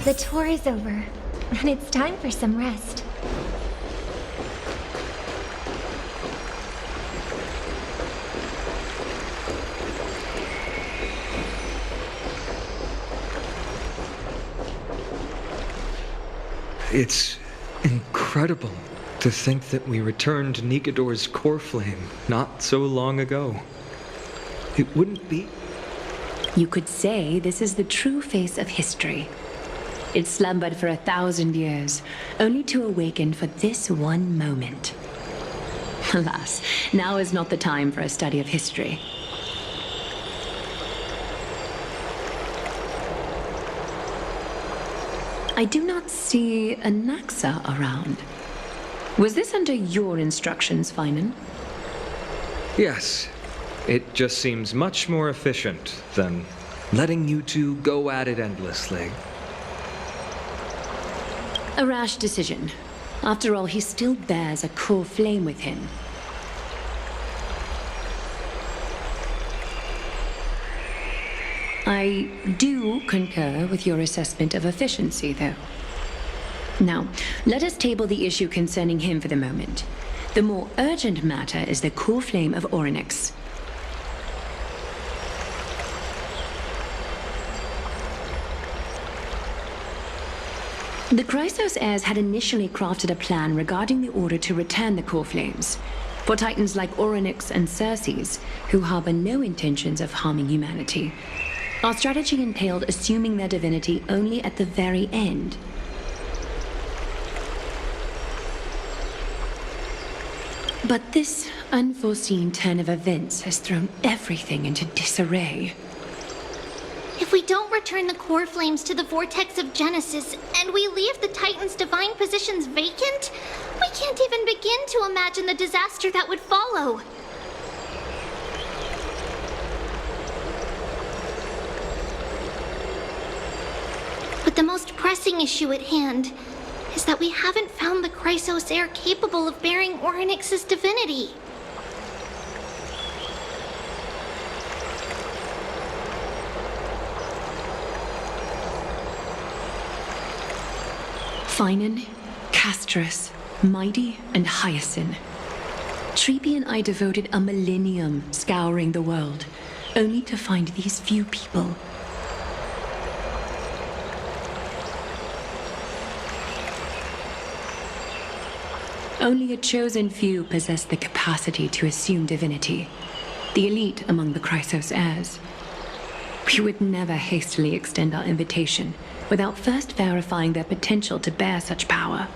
The tour is over, and it's time for some rest. It's incredible to think that we returned Nikador's core flame not so long ago. It wouldn't be... You could say this is the true face of history. It slumbered for 1,000 years, only to awaken for this one moment. Alas, now is not the time for a study of history. I do not see a Naxa around. Was this under your instructions, Finan? Yes. It just seems much more efficient than letting you two go at it endlessly. A rash decision. After all, he still bears a core flame with him. I do concur with your assessment of efficiency, though. Now, let us table the issue concerning him for the moment. The more urgent matter is the core flame of Orynyx. The Chrysos heirs had initially crafted a plan regarding the order to return the core flames. For titans like Orynyx and Circes, who harbor no intentions of harming humanity. Our strategy entailed assuming their divinity only at the very end. But this unforeseen turn of events has thrown everything into disarray. If we don't return the core flames to the vortex of Genesis, and we leave the Titan's divine positions vacant, we can't even begin to imagine the disaster that would follow. But the most pressing issue at hand is that we haven't found the Chrysos heir capable of bearing Orynyx's divinity. Finan, Castrus, Mighty, and Hyacinth. Treepy and I devoted a millennium scouring the world, only to find these few people. Only a chosen few possess the capacity to assume divinity, the elite among the Chrysos heirs. We would never hastily extend our invitation without first verifying their potential to bear such power.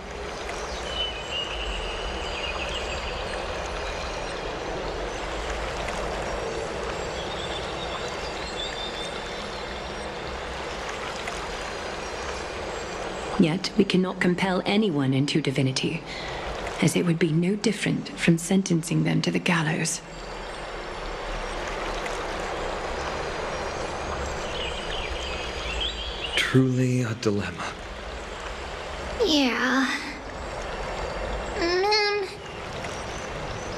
Yet, we cannot compel anyone into divinity, as it would be no different from sentencing them to the gallows. Truly a dilemma. Yeah.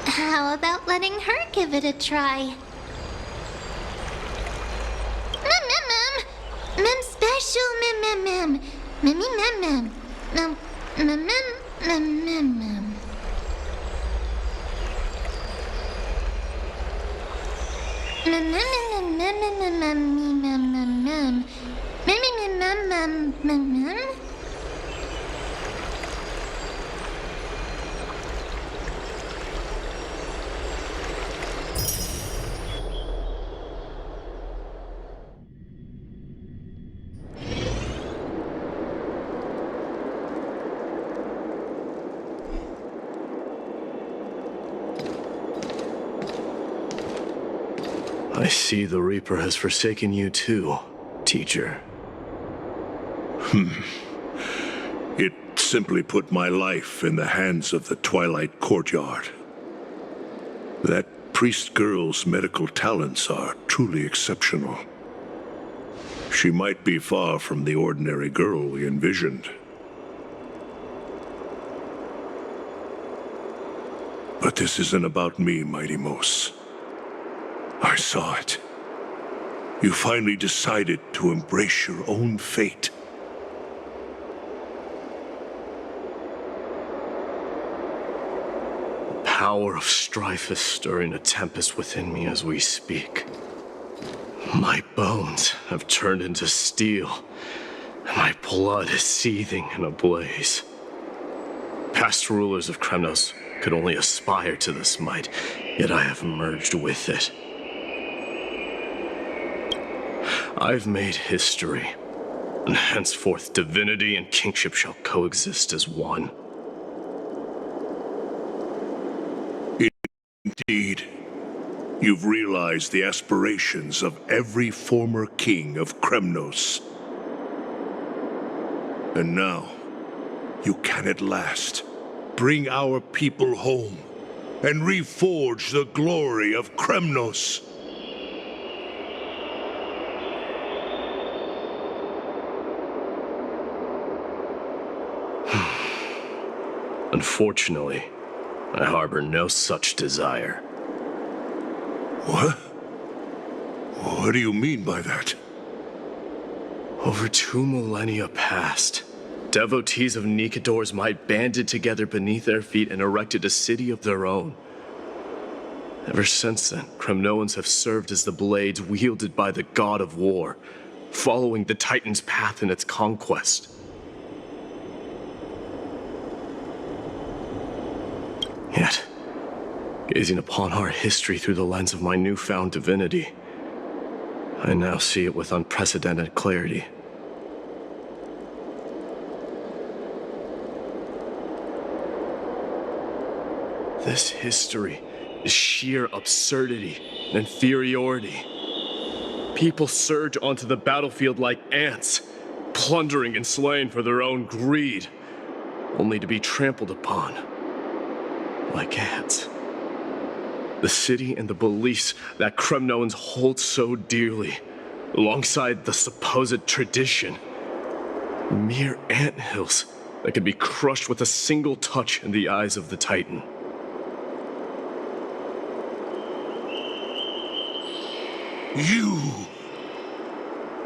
How about letting her give it a try? Mem special mem. Mem. I see the Reaper has forsaken you too, teacher. It simply put my life in the hands of the Twilight Courtyard. That priest girl's medical talents are truly exceptional. She might be far from the ordinary girl we envisioned. But this isn't about me, Mighty Mos. I saw it. You finally decided to embrace your own fate. power of strife is stirring a tempest within me as we speak. My bones have turned into steel, and my blood is seething in a blaze. Past rulers of Kremnos could only aspire to this might, yet I have merged with it. I've made history, and henceforth divinity and kingship shall coexist as one. Indeed, you've realized the aspirations of every former king of Kremnos. And now, you can at last bring our people home and reforge the glory of Kremnos. Unfortunately, I harbor no such desire. What? What do you mean by that? Over 2 millennia past, devotees of Nikador's might banded together beneath their feet and erected a city of their own. Ever since then, Kremnoans have served as the blades wielded by the god of war, following the Titan's path in its conquest. Yet, gazing upon our history through the lens of my newfound divinity, I now see it with unprecedented clarity. This history is sheer absurdity and inferiority. People surge onto the battlefield like ants, plundering and slaying for their own greed, only to be trampled upon like ants. The city and the beliefs that Kremnoans hold so dearly, alongside the supposed tradition, mere anthills that could be crushed with a single touch in the eyes of the Titan. You!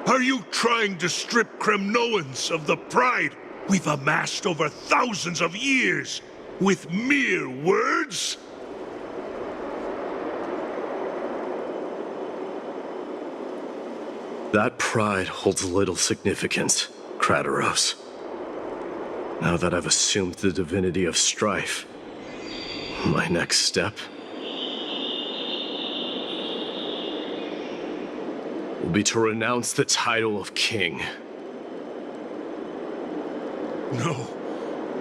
Are you trying to strip Kremnoans of the pride we've amassed over thousands of years with mere words? That pride holds little significance, Krateros. Now that I've assumed the divinity of strife, my next step will be to renounce the title of king. No.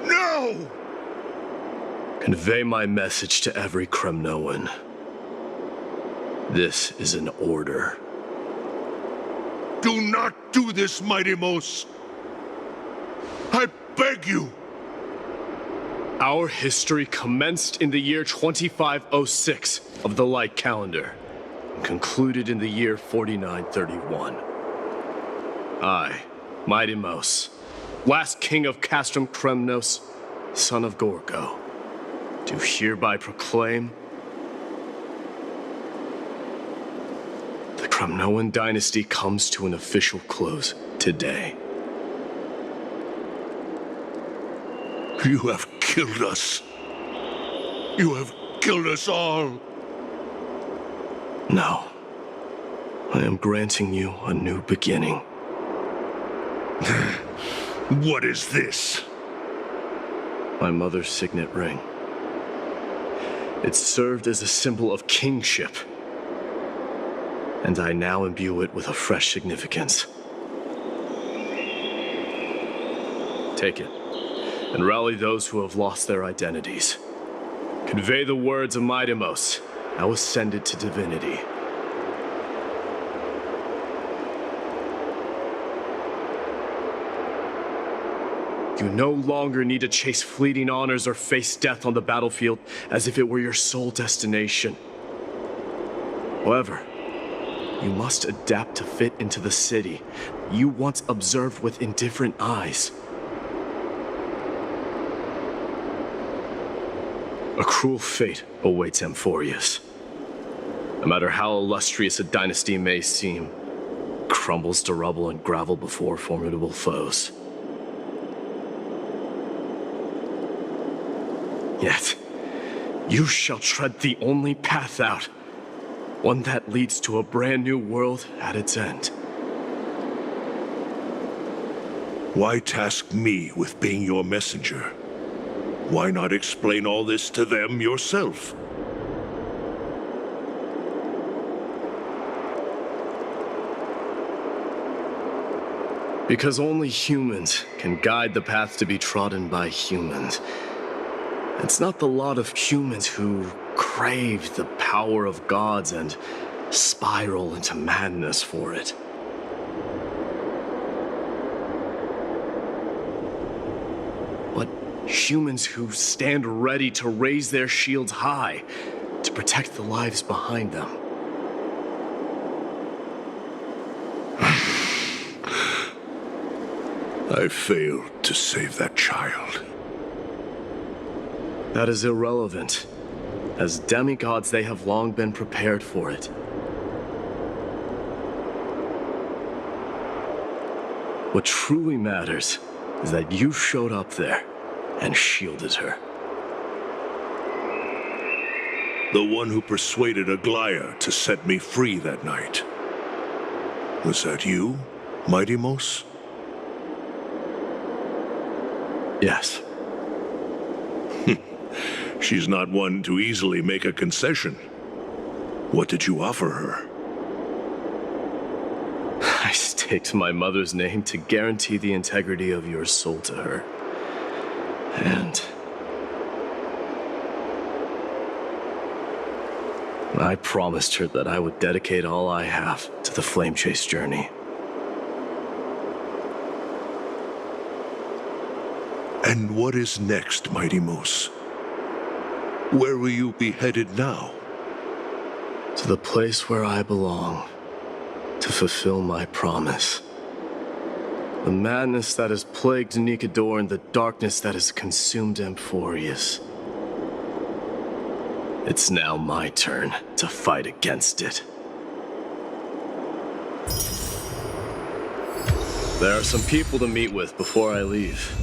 No! Convey my message to every Kremnoan. This is an order. Do not do this, Mighty Mos. I beg you. Our history commenced in the year 2506 of the Light Calendar, and concluded in the year 4931. I, Mighty Mos, last king of Castrum Kremnos, son of Gorgo, do hereby proclaim the Kremnoan dynasty comes to an official close today. You have killed us. You have killed us all. No. I am granting you a new beginning. What is this? My mother's signet ring. It served as a symbol of kingship, and I now imbue it with a fresh significance. Take it, and rally those who have lost their identities. Convey the words of Mighty Mos, now ascended to divinity. You no longer need to chase fleeting honors or face death on the battlefield as if it were your sole destination. However, you must adapt to fit into the city you once observed with indifferent eyes. A cruel fate awaits Amphorius. No matter how illustrious a dynasty may seem, crumbles to rubble and gravel before formidable foes. Yet, You shall tread the only path out, one that leads to a brand new world at its end. Why task me with being your messenger? Why not explain all this to them yourself? Because only humans can guide the path to be trodden by humans. It's not the lot of humans who crave the power of gods and spiral into madness for it. But humans who stand ready to raise their shields high to protect the lives behind them. I failed to save that child. That is irrelevant. As demigods, they have long been prepared for it. What truly matters is that you showed up there and shielded her. The one who persuaded Aglaya to set me free that night. Was that you, Mighty Mos? Yes. She's not one to easily make a concession. What did you offer her? I staked my mother's name to guarantee the integrity of your soul to her. And I promised her that I would dedicate all I have to the Flame Chase journey. And what is next, Mighty Mos? Where will you be headed now? To the place where I belong, to fulfill my promise. The madness that has plagued Nikador and the darkness that has consumed Emphorius. It's now my turn to fight against it. There are some people to meet with before I leave.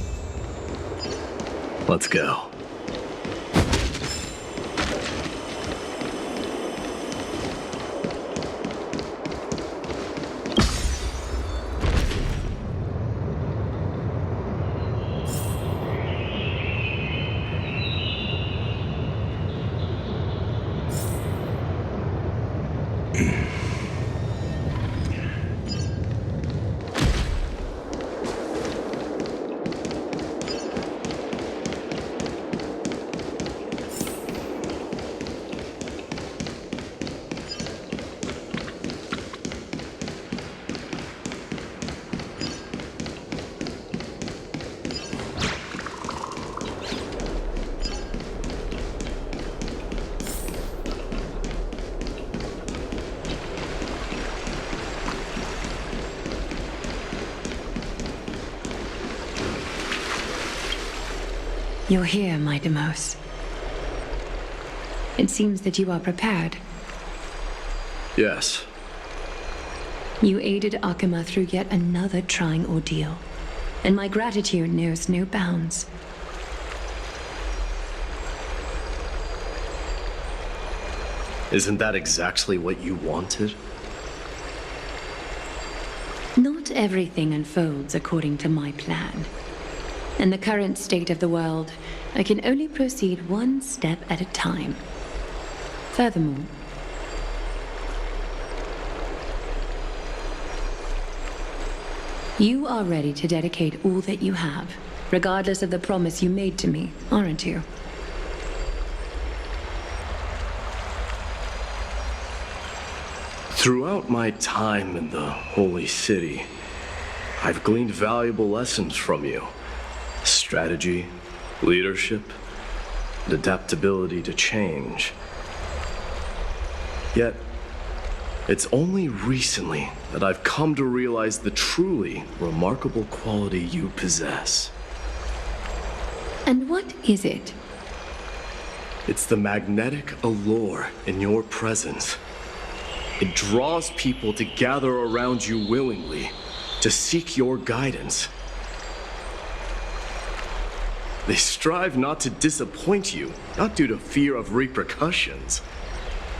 Let's go. You're here, Mighty Mos. It seems that you are prepared. Yes. You aided Akima through yet another trying ordeal, and my gratitude knows no bounds. Isn't that exactly what you wanted? Not everything unfolds according to my plan. In the current state of the world, I can only proceed one step at a time. Furthermore, you are ready to dedicate all that you have, regardless of the promise you made to me, aren't you? Throughout my time in the Holy City, I've gleaned valuable lessons from you. Strategy, leadership, and adaptability to change. Yet, it's only recently that I've come to realize the truly remarkable quality you possess. And what is it? It's the magnetic allure in your presence. It draws people to gather around you willingly, to seek your guidance. They strive not to disappoint you, not due to fear of repercussions,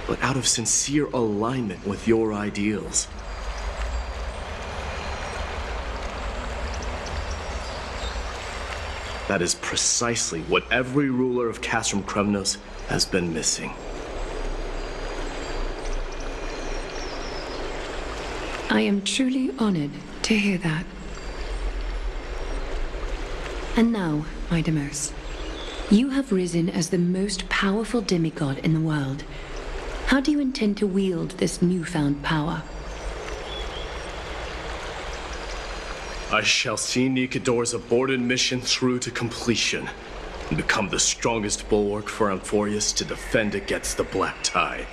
but out of sincere alignment with your ideals. That is precisely what every ruler of Castrum Kremnos has been missing. I am truly honored to hear that. And now, Idamos, you have risen as the most powerful demigod in the world. How do you intend to wield this newfound power? I shall see Nikador's aborted mission through to completion and become the strongest bulwark for Amphorius to defend against the Black Tide.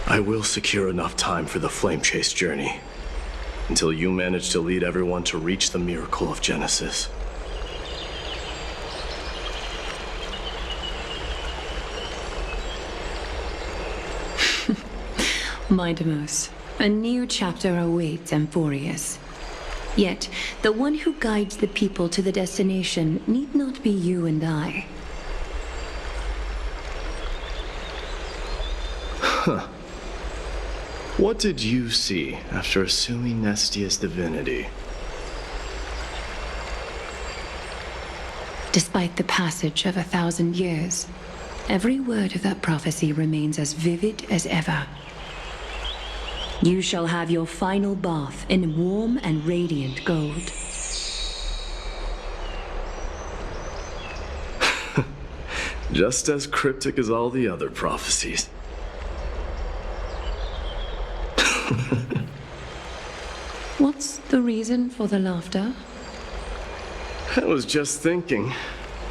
I will secure enough time for the Flame Chase journey, until you manage to lead everyone to reach the miracle of Genesis. Idamos, a new chapter awaits Amphorius. Yet, the one who guides the people to the destination need not be you and I. What did you see after assuming Nestia's divinity? Despite the passage of 1,000 years, every word of that prophecy remains as vivid as ever. You shall have your final bath in warm and radiant gold. Just as cryptic as all the other prophecies. What's the reason for the laughter? I was just thinking,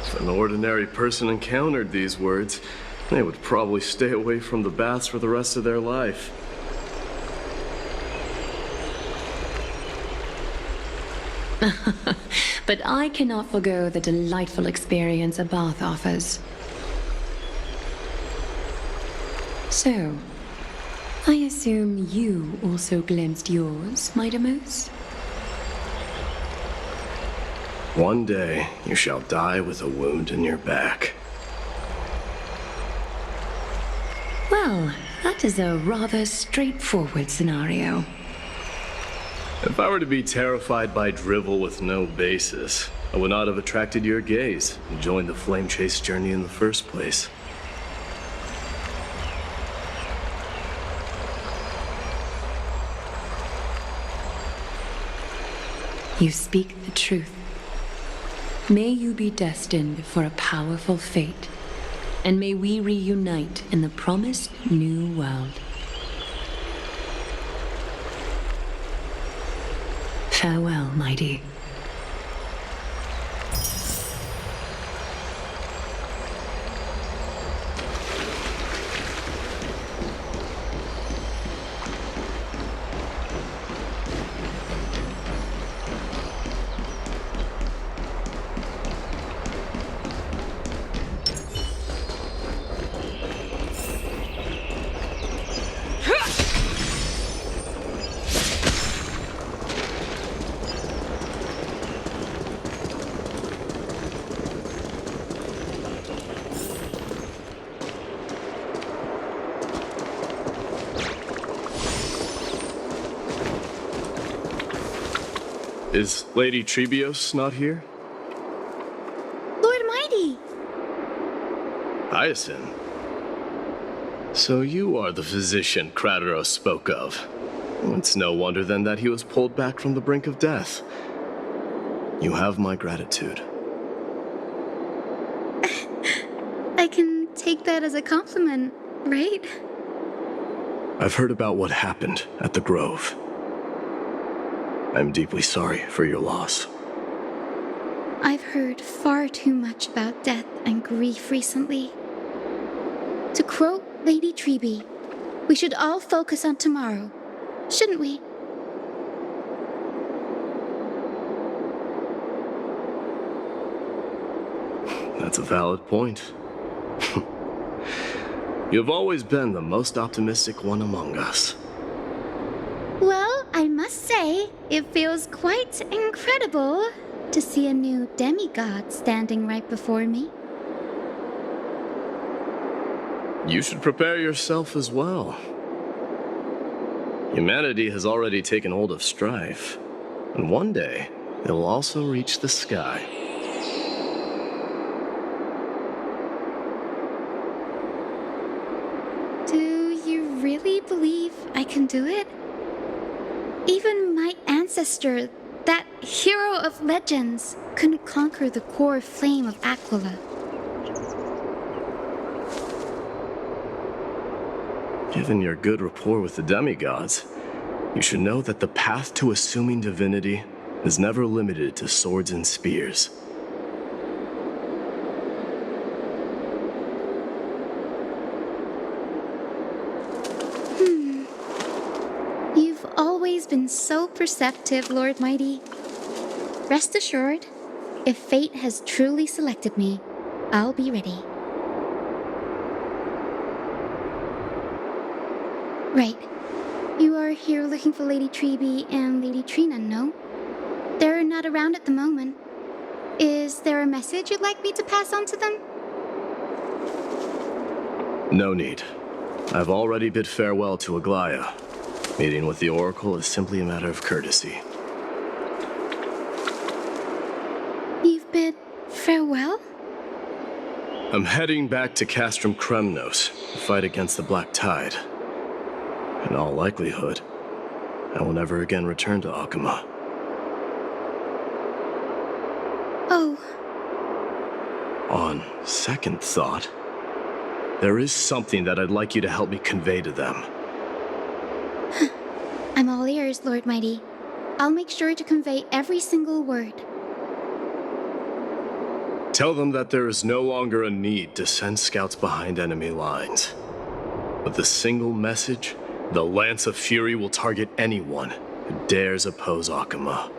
if an ordinary person encountered these words, they would probably stay away from the baths for the rest of their life. But I cannot forgo the delightful experience a bath offers. So, I assume you also glimpsed yours, Idamos? One day, you shall die with a wound in your back. Well, that is a rather straightforward scenario. If I were to be terrified by drivel with no basis, I would not have attracted your gaze and joined the Flame Chase journey in the first place. You speak the truth. May you be destined for a powerful fate, and may we reunite in the promised new world. Farewell, mighty. Is Lady Trebios not here? Lord Mighty! Hyacinth. So you are the physician Krateros spoke of. It's no wonder then that he was pulled back from the brink of death. You have my gratitude. I can take that as a compliment, right? I've heard about what happened at the Grove. I'm deeply sorry for your loss. I've heard far too much about death and grief recently. To quote Lady Treby, we should all focus on tomorrow, shouldn't we? That's a valid point. You've always been the most optimistic one among us. must say, it feels quite incredible to see a new demigod standing right before me. You should prepare yourself as well. Humanity has already taken hold of strife, and one day it will also reach the sky. Do you really believe I can do it? Even my ancestor, that hero of legends, couldn't conquer the core flame of Aquila. Given your good rapport with the demigods, you should know that the path to assuming divinity is never limited to swords and spears. You've always been so perceptive, Lord Mighty. Rest assured, if fate has truly selected me, I'll be ready. Right. You are here looking for Lady Treby and Lady Trina, no? They're not around at the moment. Is there a message you'd like me to pass on to them? No need. I've already bid farewell to Aglaya. Meeting with the Oracle is simply a matter of courtesy. You've bid farewell? I'm heading back to Castrum Kremnos to fight against the Black Tide. In all likelihood, I will never again return to Akama. Oh, On second thought, there is something that I'd like you to help me convey to them. I'm all ears, Lord Mighty. I'll make sure to convey every single word. Tell them that there is no longer a need to send scouts behind enemy lines. With a single message, the Lance of Fury will target anyone who dares oppose Akama.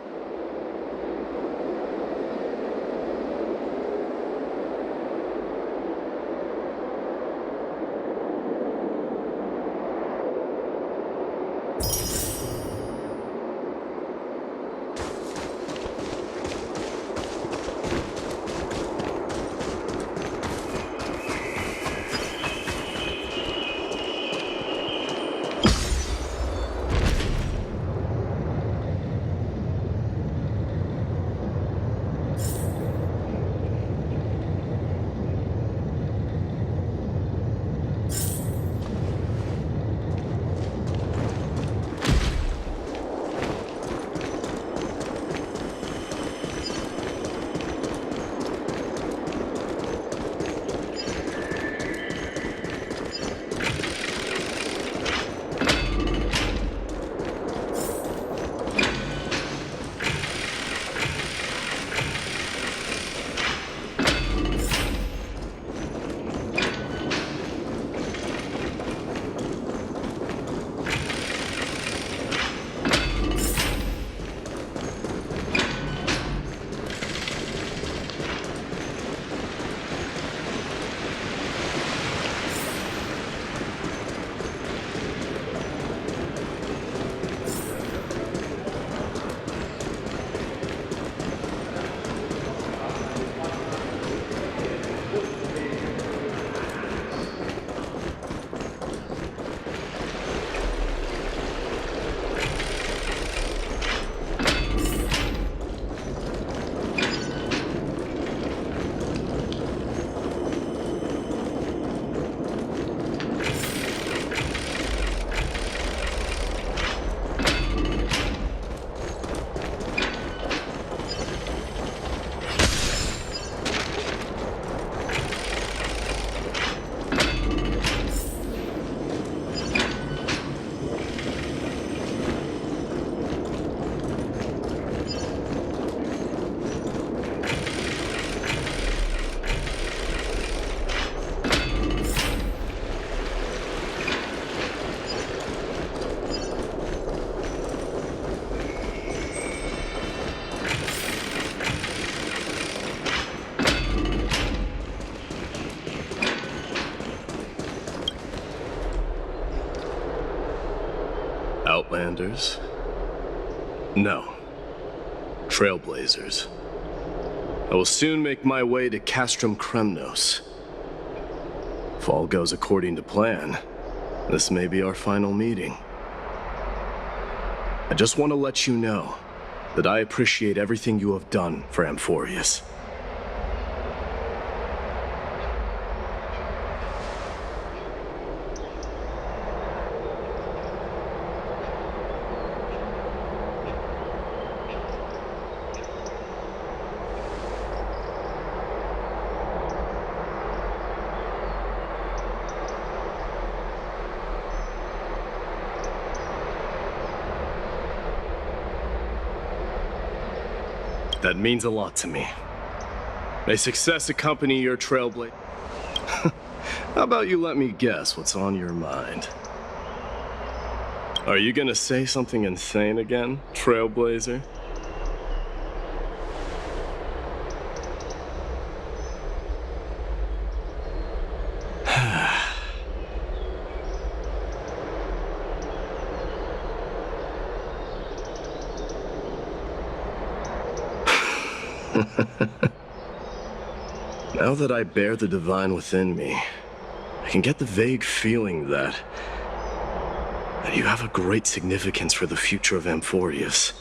Outlanders, No. Trailblazers. I will soon make my way to Castrum Kremnos. If all goes according to plan, this may be our final meeting. I just want to let you know that I appreciate everything you have done for Amphorius. That means a lot to me. May success accompany your trailblaze. How about you let me guess what's on your mind? Are you gonna say something insane again, Trailblazer? Now that I bear the divine within me, I can get the vague feeling that you have a great significance for the future of Amphorius.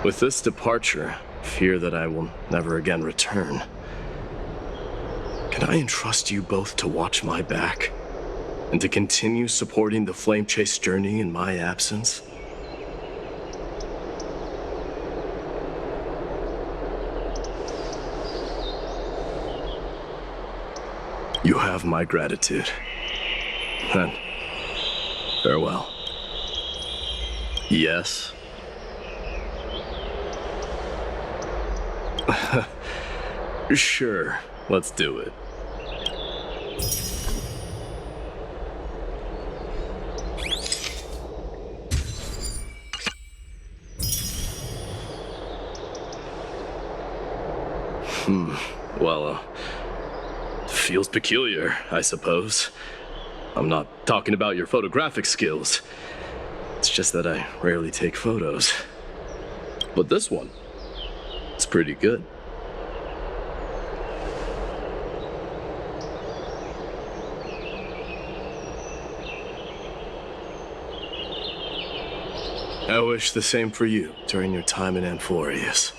With this departure, fear that I will never again return. Can I entrust you both to watch my back and to continue supporting the Flame Chase journey in my absence? You have my gratitude. Then, farewell. Yes? Sure, let's do it. Well, feels peculiar, I suppose. I'm not talking about your photographic skills. It's just that I rarely take photos. But this one, it's pretty good. I wish the same for you during your time in Amphorius.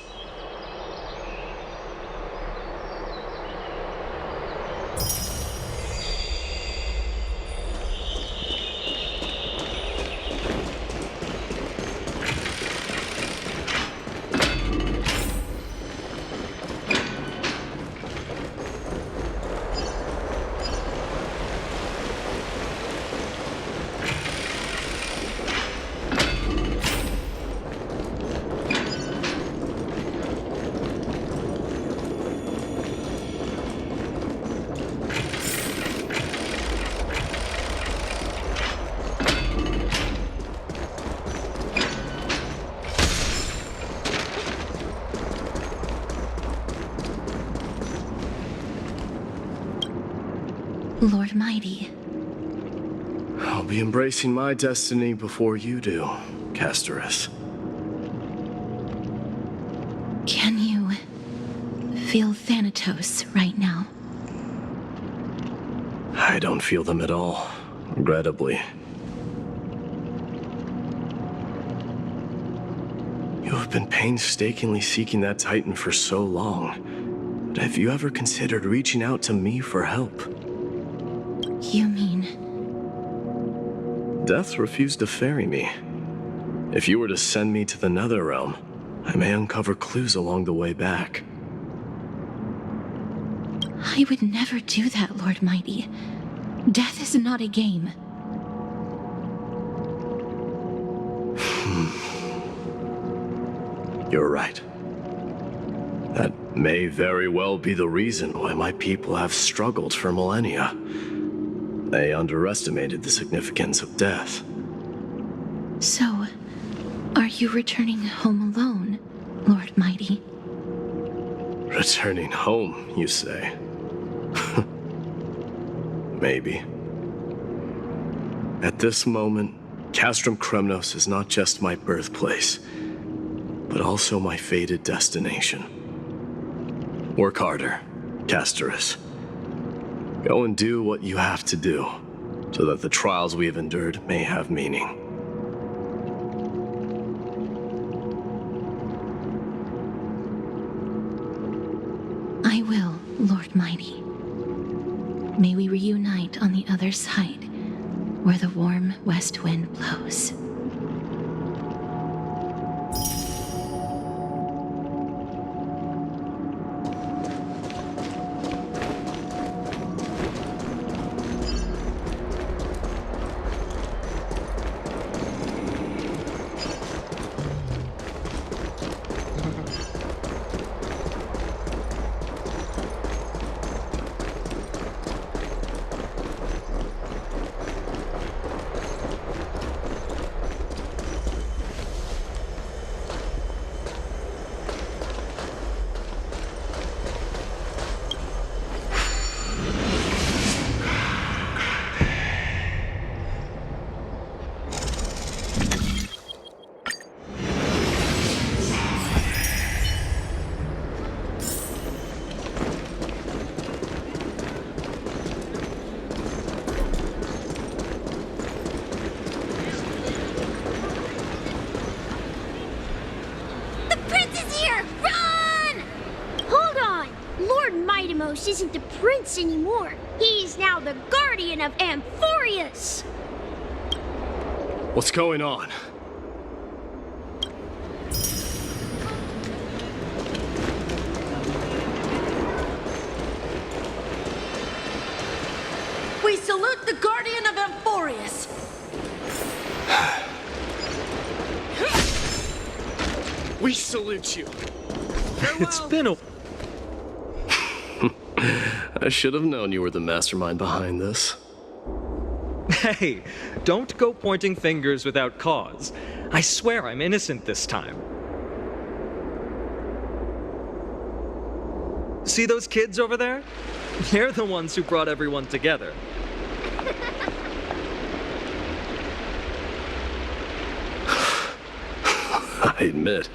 Lord Mighty. I'll be embracing my destiny before you do, Castorus. Can you feel Thanatos right now? I don't feel them at all, regrettably. You have been painstakingly seeking that Titan for so long, but have you ever considered reaching out to me for help? You mean... Death refused to ferry me. If you were to send me to the Netherrealm, I may uncover clues along the way back. I would never do that, Lord Mighty. Death is not a game. You're right. That may very well be the reason why my people have struggled for millennia. They underestimated the significance of death. So, are you returning home alone, Lord Mighty? Returning home, you say? Maybe. At this moment, Castrum Kremnos is not just my birthplace, but also my fated destination. Work harder, Castorus. Go and do what you have to do, so that the trials we have endured may have meaning. I will, Lord Mighty. May we reunite on the other side, where the warm west wind blows. Isn't the prince anymore. He's now the guardian of Amphorius. What's going on? We salute the guardian of Amphorius. We salute you. It's been a... I should have known you were the mastermind behind this. Hey, don't go pointing fingers without cause. I swear I'm innocent this time. See those kids over there? They're the ones who brought everyone together. I admit,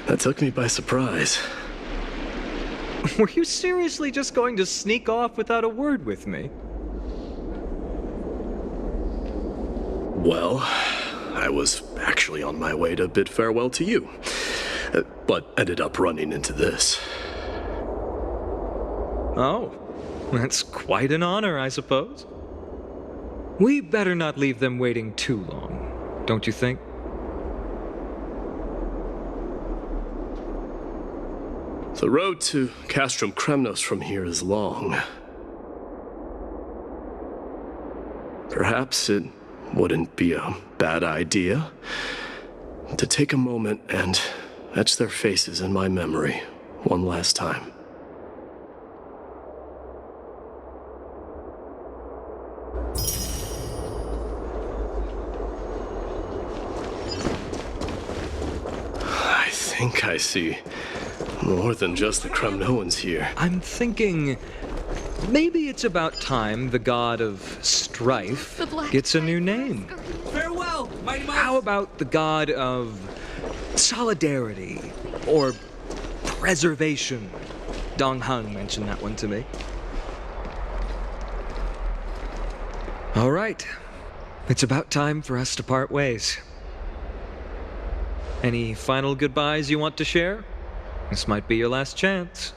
that took me by surprise. Were you seriously just going to sneak off without a word with me? Well, I was actually on my way to bid farewell to you, but ended up running into this. Oh, that's quite an honor, I suppose. We better not leave them waiting too long, don't you think? The road to Castrum Kremnos from here is long. Perhaps it wouldn't be a bad idea to take a moment and etch their faces in my memory one last time. I think I see more than just the Kremnoans here. I'm thinking maybe it's about time the god of strife gets a new name. Farewell, mighty mouse. How about the god of solidarity or preservation? Dong Hung mentioned that one to me. All right, it's about time for us to part ways. Any final goodbyes you want to share? This might be your last chance.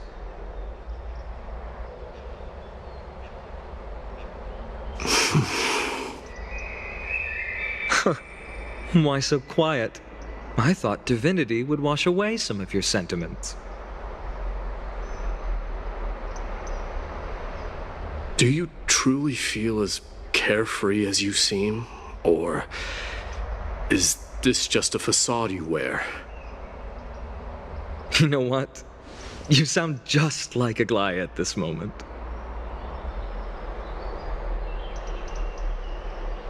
Why so quiet? I thought divinity would wash away some of your sentiments. Do you truly feel as carefree as you seem? Or is this just a facade you wear? You know what? You sound just like a Gly at this moment.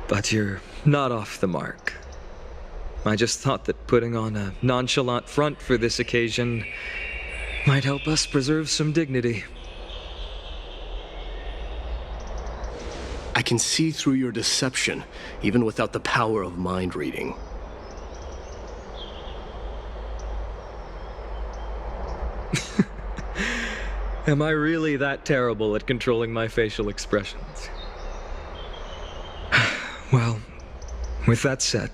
But you're not off the mark. I just thought that putting on a nonchalant front for this occasion might help us preserve some dignity. I I can see through your deception, even without the power of mind reading. Am I really that terrible at controlling my facial expressions? Well, with that said,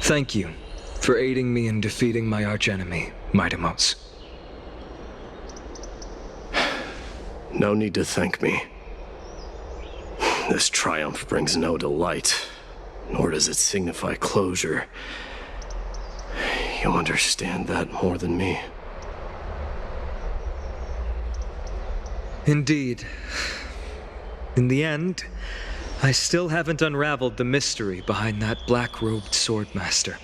thank you for aiding me in defeating my archenemy, Mightimos. No need to thank me. This triumph brings no delight, nor does it signify closure. You understand that more than me. Indeed. In the end, I still haven't unraveled the mystery behind that black-robed swordmaster.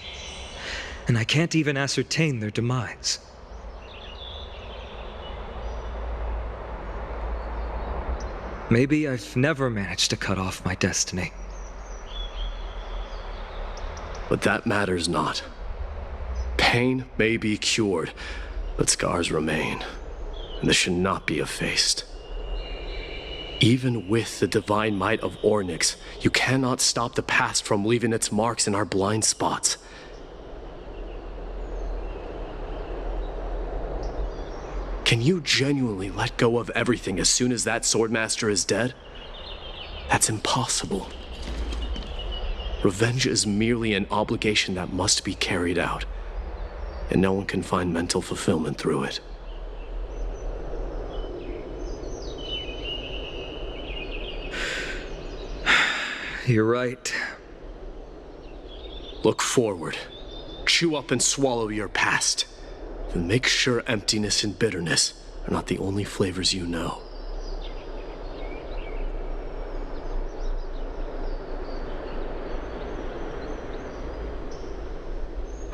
And I can't even ascertain their demise. Maybe I've never managed to cut off my destiny. But that matters not. Pain may be cured, but scars remain, and this should not be effaced. Even with the divine might of Ornyx, you cannot stop the past from leaving its marks in our blind spots. Can you genuinely let go of everything as soon as that swordmaster is dead? That's impossible. Revenge is merely an obligation that must be carried out, and no one can find mental fulfillment through it. You're right. Look forward. Chew up and swallow your past. Then make sure emptiness and bitterness are not the only flavors you know.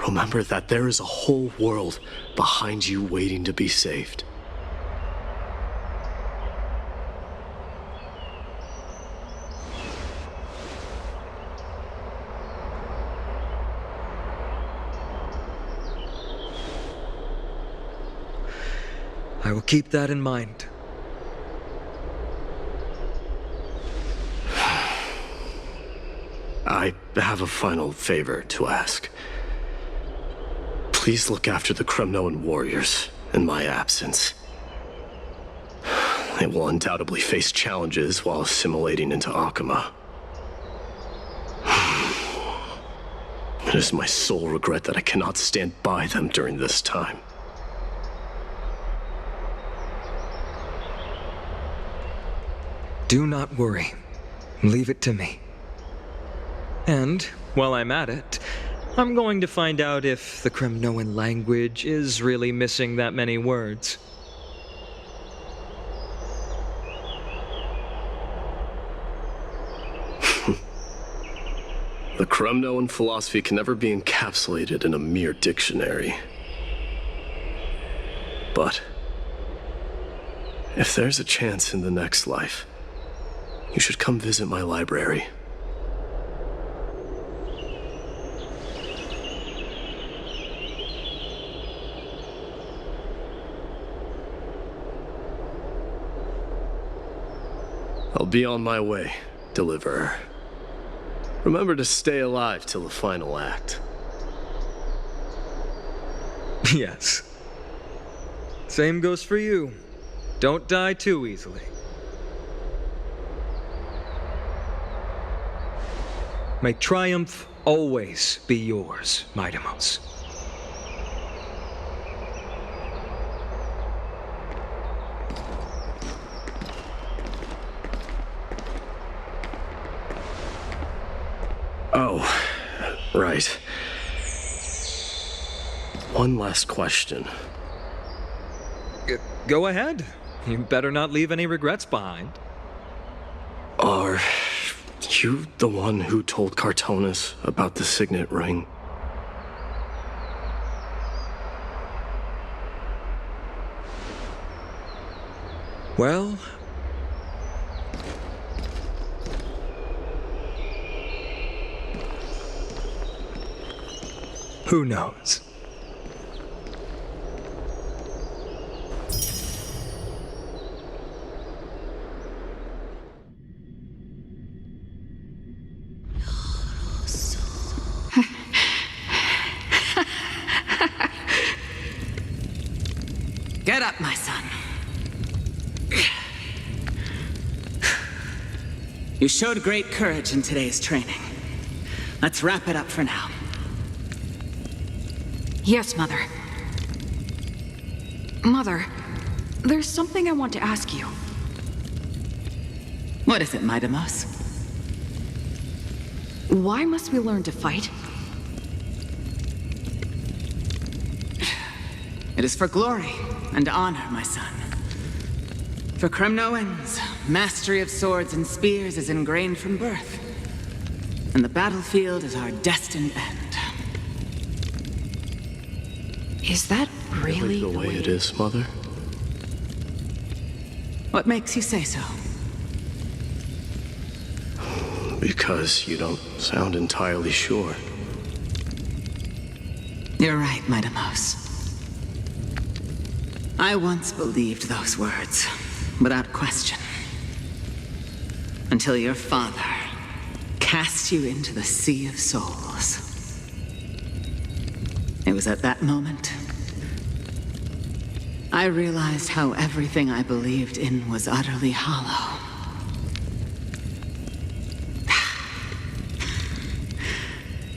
Remember that there is a whole world behind you waiting to be saved. I will keep that in mind. I have a final favor to ask. Please look after the Kremnoan warriors in my absence. They will undoubtedly face challenges while assimilating into Akama. It is my sole regret that I cannot stand by them during this time. Do not worry. Leave it to me. And, while I'm at it, I'm going to find out if the Kremnoan language is really missing that many words. The Kremnoan philosophy can never be encapsulated in a mere dictionary. But if there's a chance in the next life, you should come visit my library. I'll be on my way, Deliverer. Remember to stay alive till the final act. Yes. Same goes for you. Don't die too easily. May triumph always be yours, Mightimos. Oh, right. One last question. Go ahead. You better not leave any regrets behind. Are you the one who told Cartonis about the signet ring? Well, who knows? up, my son. You showed great courage in today's training. Let's wrap it up for now. Yes, Mother. Mother, there's something I want to ask you. What is it, Midamos? Why must we learn to fight? It is for glory and honor, my son. For Kremnoans, mastery of swords and spears is ingrained from birth. And the battlefield is our destined end. Is that really the way it is, Mother? What makes you say so? Because you don't sound entirely sure. You're right, Midamos. I once believed those words, without question. Until your father cast you into the Sea of Souls. It was at that moment I realized how everything I believed in was utterly hollow.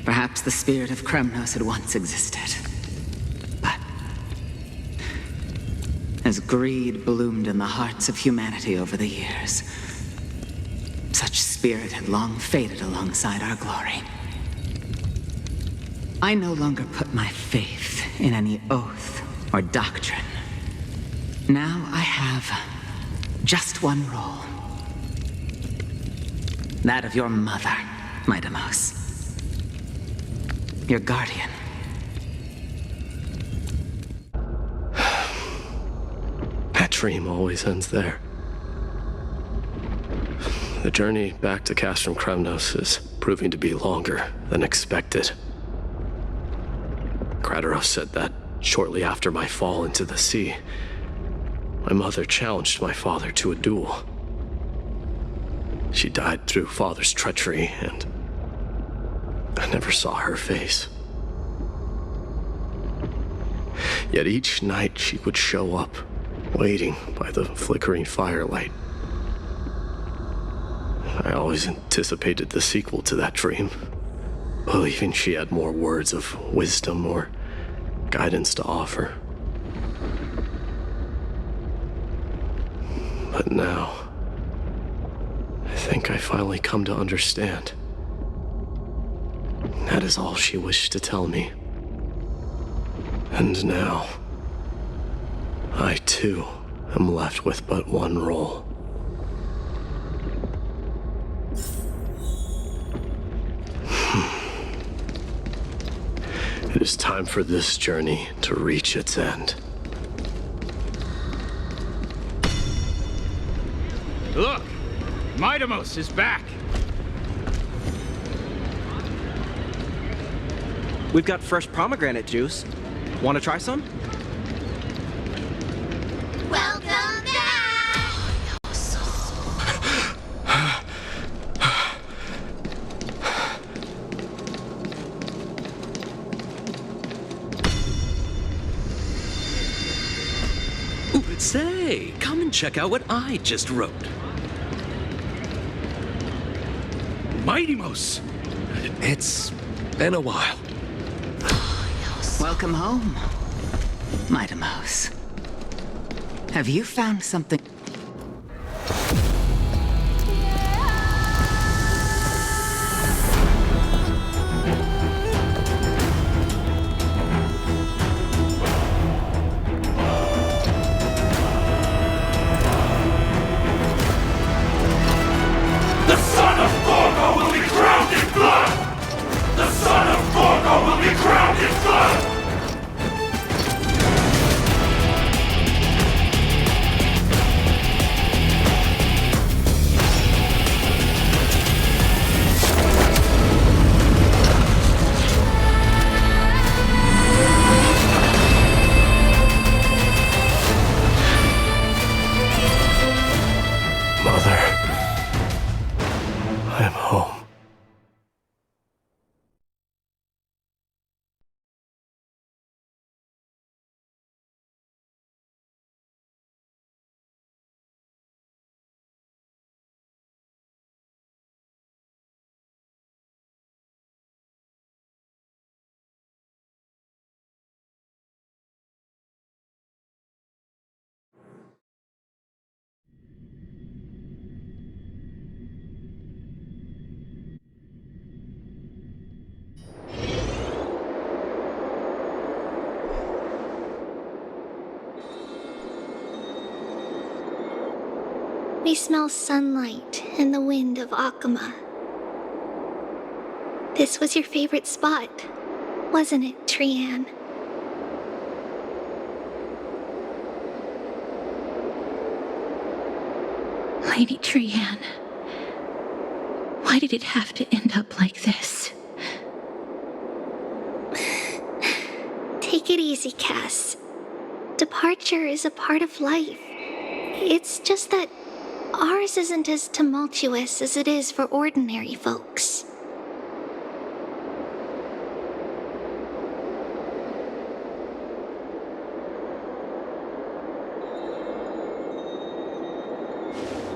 Perhaps the spirit of Kremnos had once existed. But as greed bloomed in the hearts of humanity over the years, such spirit had long faded alongside our glory. I no longer put my faith in any oath or doctrine. Now I have just one role. That of your mother, Midamos. Your guardian. That dream always ends there. The journey back to Castrum Kremnos is proving to be longer than expected. Kratoros said that shortly after my fall into the sea, my mother challenged my father to a duel. She died through father's treachery, and I never saw her face. Yet each night she would show up, waiting by the flickering firelight. I always anticipated the sequel to that dream, believing she had more words of wisdom or guidance to offer. But now, I think I finally come to understand. That is all she wished to tell me. And now, I too am left with but one role. It is time for this journey to reach its end. Look! Midamos is back! We've got fresh pomegranate juice. Want to try some? Welcome back! Ooh, say, come and check out what I just wrote. Midamos! It's been a while. Welcome home, Midamos. Have you found something? The son of Gorgo will be drowned in blood! The son of Gorgo will be drowned in blood! I smell sunlight and the wind of Akama. This was your favorite spot, wasn't it, Trian? Lady Trian, why did it have to end up like this? Take it easy, Cass. Departure is a part of life. It's just that ours isn't as tumultuous as it is for ordinary folks.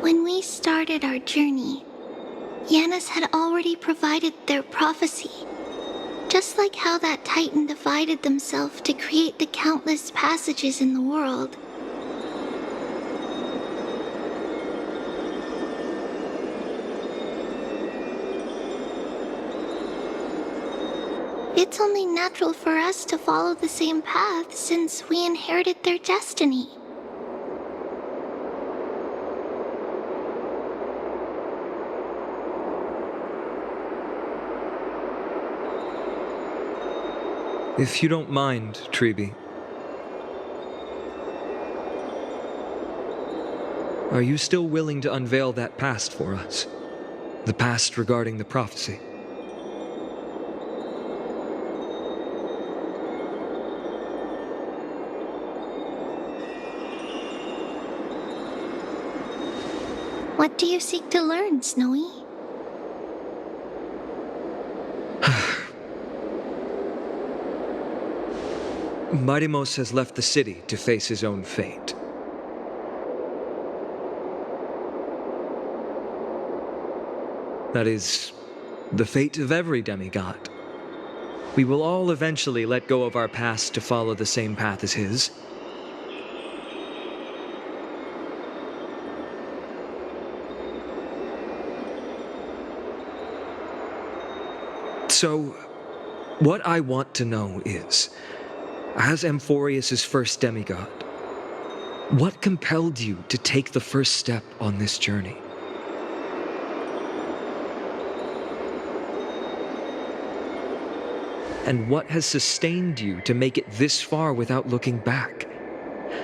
When we started our journey, Yanis had already provided their prophecy. Just like how that Titan divided themselves to create the countless passages in the world. It's only natural for us to follow the same path since we inherited their destiny. If you don't mind, Treeby, are you still willing to unveil that past for us? The past regarding the prophecy? What do you seek to learn, Snowy? Mightimos has left the city to face his own fate. That is the fate of every demigod. We will all eventually let go of our past to follow the same path as his. So, what I want to know is, as Amphorius' first demigod, what compelled you to take the first step on this journey? And what has sustained you to make it this far without looking back?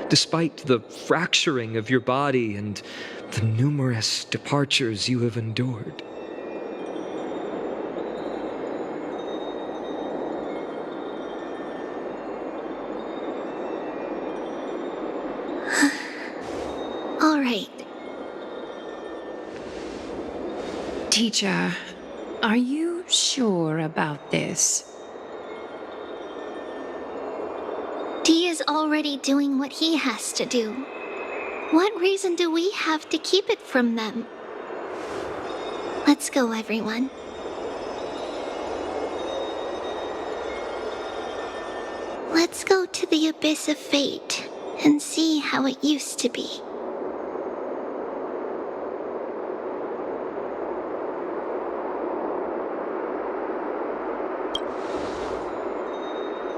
Despite the fracturing of your body and the numerous departures you have endured. All right. Teacher, are you sure about this? D is already doing what he has to do. What reason do we have to keep it from them? Let's go, everyone. Let's go to the abyss of fate and see how it used to be.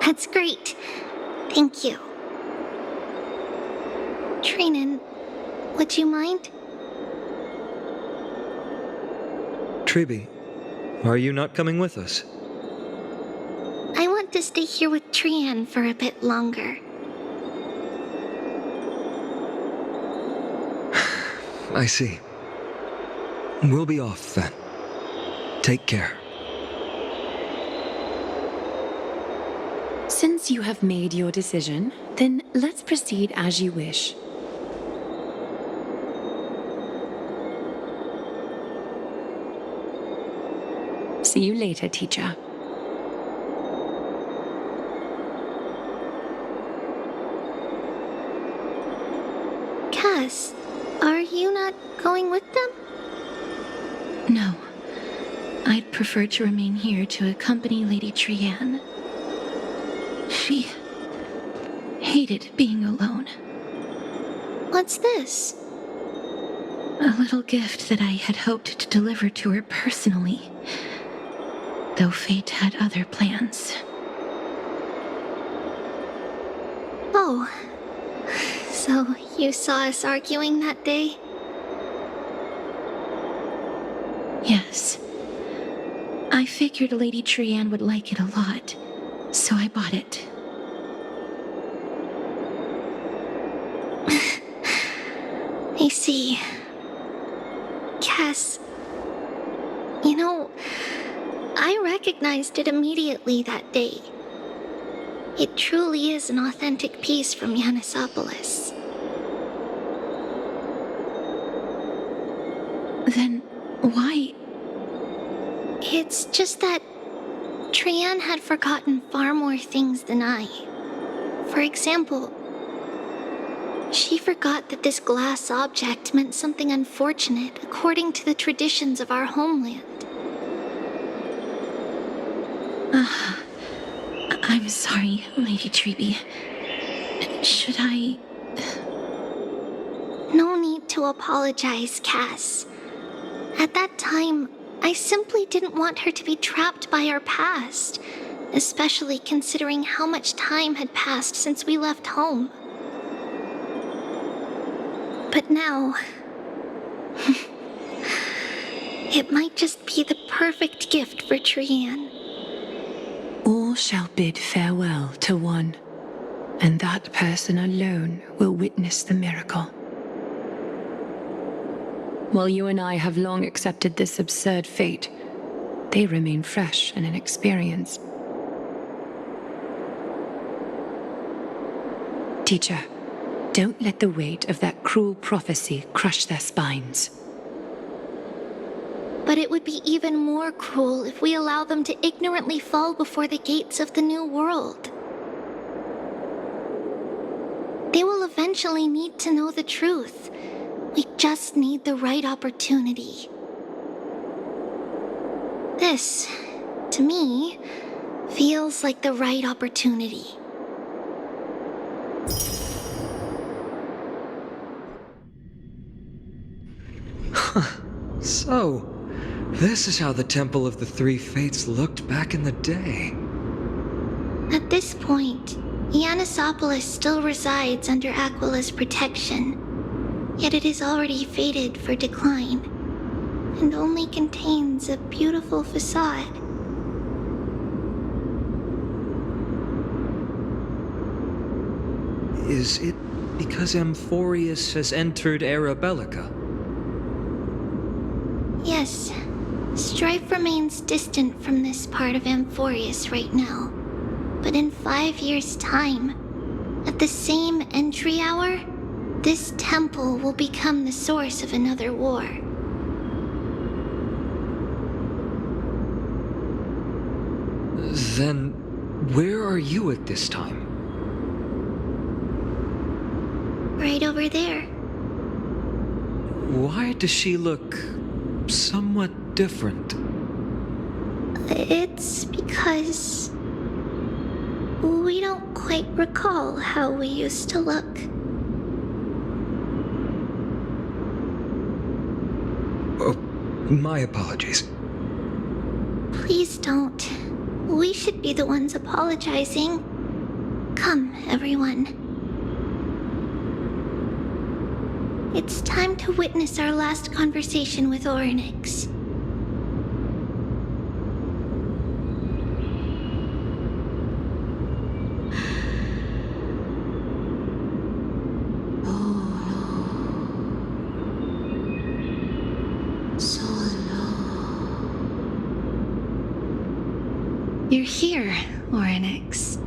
That's great. Thank you. Trinan, would you mind? Treeby, are you not coming with us? I want to stay here with Trian for a bit longer. I see. We'll be off then. Take care. Since you have made your decision, then let's proceed as you wish. See you later, teacher. Cass, are you not going with them? No. I'd prefer to remain here to accompany Lady Trian. She hated being alone. What's this? A little gift that I had hoped to deliver to her personally, though fate had other plans. Oh, so you saw us arguing that day? I figured Lady Trianne would like it a lot, so I bought it. I see. Cass, you know, I recognized it immediately that day. It truly is an authentic piece from Yanissopolis. Then why? It's just that Trianne had forgotten far more things than I. For example, she forgot that this glass object meant something unfortunate according to the traditions of our homeland. I'm sorry, Lady Treby. Should I... No need to apologize, Cass. At that time, I simply didn't want her to be trapped by our past, especially considering how much time had passed since we left home. But now... it might just be the perfect gift for Trianne. All shall bid farewell to one, and that person alone will witness the miracle. While you and I have long accepted this absurd fate, they remain fresh and inexperienced. Teacher, don't let the weight of that cruel prophecy crush their spines. But it would be even more cruel if we allow them to ignorantly fall before the gates of the new world. They will eventually need to know the truth. We just need the right opportunity. This, to me, feels like the right opportunity. So, this is how the Temple of the Three Fates looked back in the day. At this point, Yanissopolis still resides under Aquila's protection, yet it is already fated for decline, and only contains a beautiful facade. Is it because Amphorius has entered Era Bellica? Yes, strife remains distant from this part of Amphorius right now. But in 5 years' time, at the same entry hour, this temple will become the source of another war. Then, where are you at this time? Right over there. Why does she look somewhat different? It's because we don't quite recall how we used to look. Oh, my apologies. Please don't. We should be the ones apologizing. Come, everyone. It's time to witness our last conversation with Orynyx. You're here, Orynyx.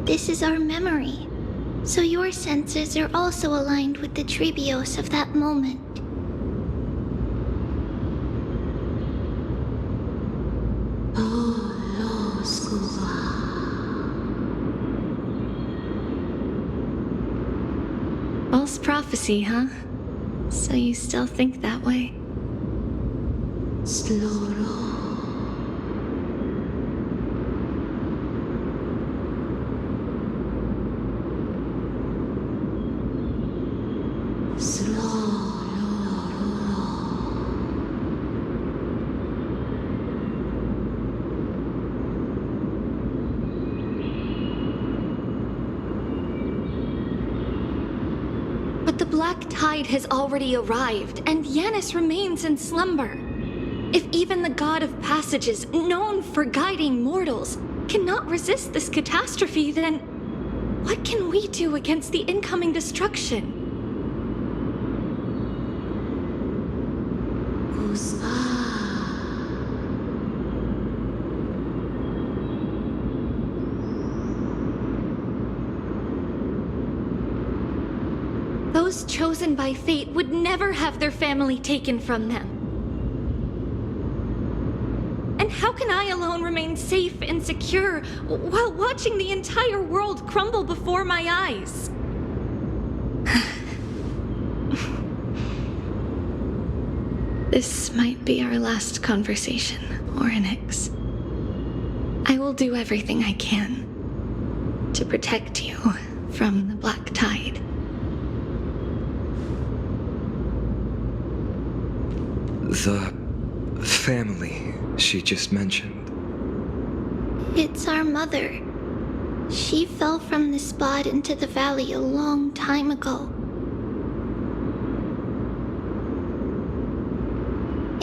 This is our memory, so your senses are also aligned with the Trebios of that moment. prophecy, huh? So you still think that way? But the black tide has already arrived, and Yanis remains in slumber. If even the god of passages, known for guiding mortals, cannot resist this catastrophe, then what can we do against the incoming destruction? Those chosen by fate would never have their family taken from them. And how can I alone remain safe and secure while watching the entire world crumble before my eyes? This might be our last conversation, Orynyx. I will do everything I can to protect you from the black tide. The family she just mentioned. It's our mother. She fell from the spot into the valley a long time ago.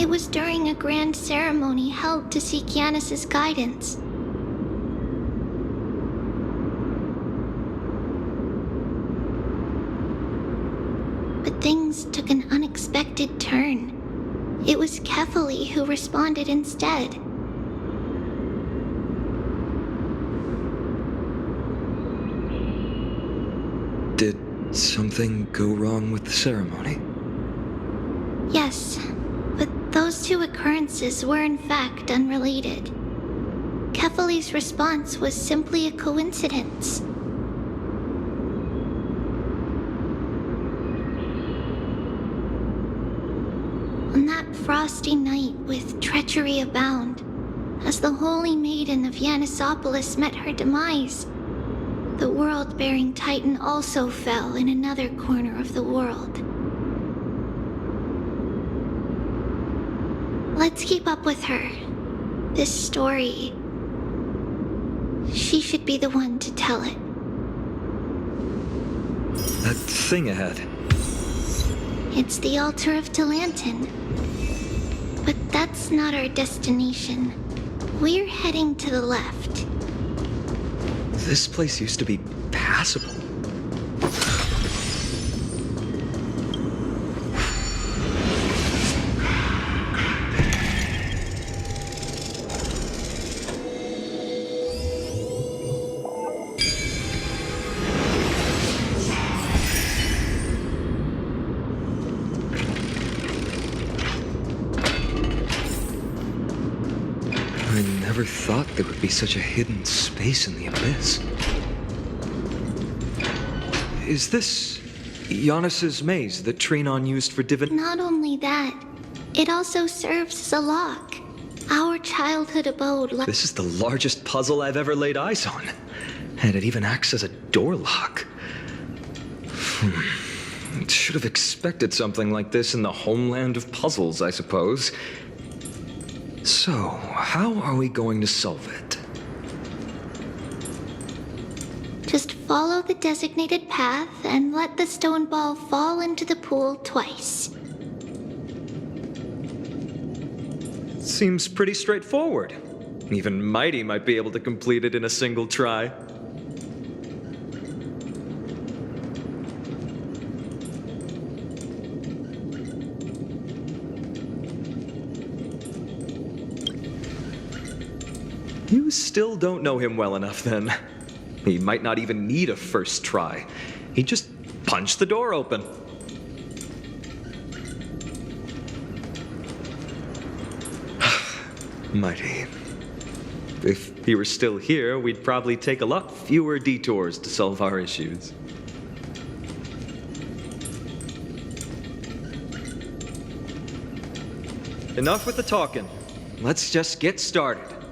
It was during a grand ceremony held to seek Yanis' guidance. But things took an unexpected turn. It was Kefali who responded instead. Did something go wrong with the ceremony? Yes, but those two occurrences were in fact unrelated. Kefali's response was simply a coincidence. On that frosty night with treachery abound, as the holy maiden of Yanisopolis met her demise, the world-bearing titan also fell in another corner of the world. Let's keep up with her. This story, she should be the one to tell it. That thing ahead. It's the altar of Talantin. But that's not our destination. We're heading to the left. This place used to be passable. I never thought there would be such a hidden space in the abyss. Is this Yanis' maze that Trinon used for divin— Not only that, it also serves as a lock. Our childhood abode. This is the largest puzzle I've ever laid eyes on. And it even acts as a door lock. Should have expected something like this in the homeland of puzzles, I suppose. So, how are we going to solve it? Just follow the designated path and let the stone ball fall into the pool twice. Seems pretty straightforward. Even Mighty might be able to complete it in a single try. You still don't know him well enough, then. He might not even need a first try. He'd just punch the door open. Mighty. If he were still here, we'd probably take a lot fewer detours to solve our issues. enough with the talking. Let's just get started.